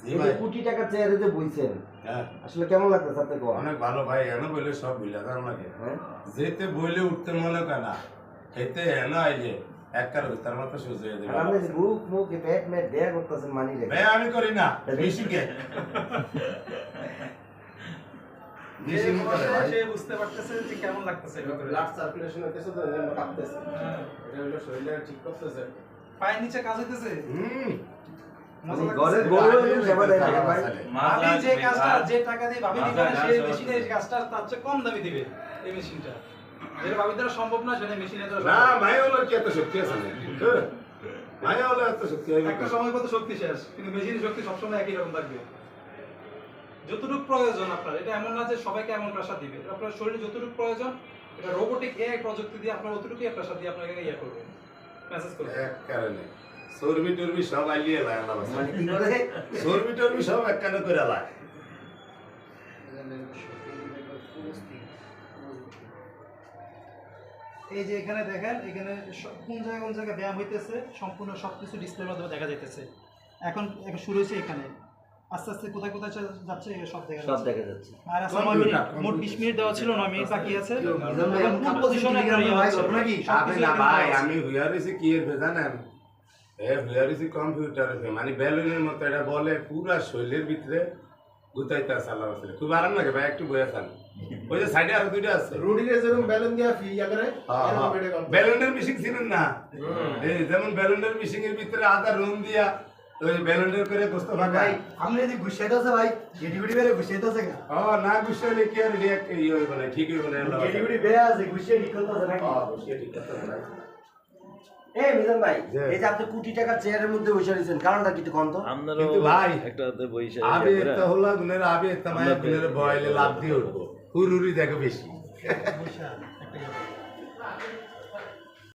এই যে কোটি টাকা চেয়ারে যে বইছেন আসলে কেমন লাগতেছে আপনার কোয়া? অনেক ভালো ভাই, এনে বইলে সব বুঝলা তার লাগে যেতে বইলে উঠতে মনে কেনা এতে এনে আইলে একটার তার মতো সুযোগ হয়ে দেবে। আপনি যে বুক মুখ পেট মেট দেয়া করতেছেন মানি রে ভাই আমি করি না মিশিকে মিশিং করে ভাই। সে বুঝতে পারতেছে যে কেমন লাগতেছে ব্লাড সার্কুলেশন হইতেছে তো এজন্য কাঁপতেছে। এটা হলো শরীরে ঠিক করতেছে। পায়ের নিচে কাজ হইতেছে ঘরে গরু এনে সেবা দেয় না ভাই। ভাবি যে কাজটা যে টাকা দিয়ে ভাবি দিবে না সেই মেশিনে এই কাজটা তার চেয়ে কম দামে দিবে এই মেশিনটা যেটা ভাবির দ্বারা সম্ভব না সেটা মেশিনের দ্বারা না সম্ভব। ভাই হলো কি এত শক্তি আছে না ভাই হলো এত শক্তি হবে একটা সময় কত শক্তি শেষ কিন্তু মেশিনের শক্তি সবসময় একই রকম থাকবে যতটুকু প্রয়োজন আপনার এটা এমন না যে সবাইকে এমন প্রেসার দিবে আপনার শরীরে যতটুকু প্রয়োজন এটা রোবোটিক এআই প্রযুক্তি দিয়ে আপনার অতটুকুই প্রেসার দিয়ে আপনাকে ইয়ে করবে মেসেজ করবে এক কারণে চর্বি টর্বি সব আইলিয়ে লাই আল্লাহ বাসা মানে কি করে চর্বি টর্বি সব এক কানে করে লাই। এই যে এখানে দেখেন এখানে কোন জায়গায় ব্যায়াম হইতেছে সম্পূর্ণ সবকিছু ডিসপ্লের মাধ্যমে দেখা যাইতেছে এখন এখন শুরু হয়েছে এখানে আস্তে আস্তে কোথায় কোথায় যাচ্ছে সব দেখা সব যাচ্ছে দেখা যাচ্ছে আর আছে 9 মিনিট মোট 20 মিনিট দেওয়া ছিল 9 মিনিট বাকি আছে কোন পজিশনে আমি না ভাই আমি হুইয়ার হইছি কি এর জানেন হুইয়ার হইছি কম্পিউটার মানে বেলুনের মতো এটা বলে পুরা শরীরের ভিতরে গুতাইতে আছে আল্লাহ বাসা খুব আরাম লাগে ভাই একটু বয়ে আছেন ওই যে সাইডে আরো দুইটা আছে রুডিরে যেরকম ব্যালন দিয়া ইয়া করে এরকম বেডে কম। বেলুনের মিশিং ছিলেন না এই যেমন বেলুনের মিশিং এর ভিতরে আধা রুম দিয়া ওই বেলুনের করে গোস্ত ফাঁকা ভাই আপনি যদি গুছাইতেছে ভাই গেটি গুটি বেরে গুছাইতেছে না ও না গুছাইলে কি আর রিয়াক্ট ইয়ে হইব না ঠিক হইব না আল্লাহ গেটি গুটি বেরে আছে গুছিয়ে ঠিক করতেছে নাকি গুছিয়ে ঠিক করতে হবে না। এই মিজান ভাই জি। এই যে আপনি কোটি টাকা চেয়ারের মধ্যে বসে রয়েছেন কারণটা কি একটু কম তো? কিন্তু ভাই একটাতে বইসা আবে একটা হলো গুনের আবে একটা মায়ের গুনের বয়লে লাভ দিয়ে উঠবো হুরুরি দেখো বেশি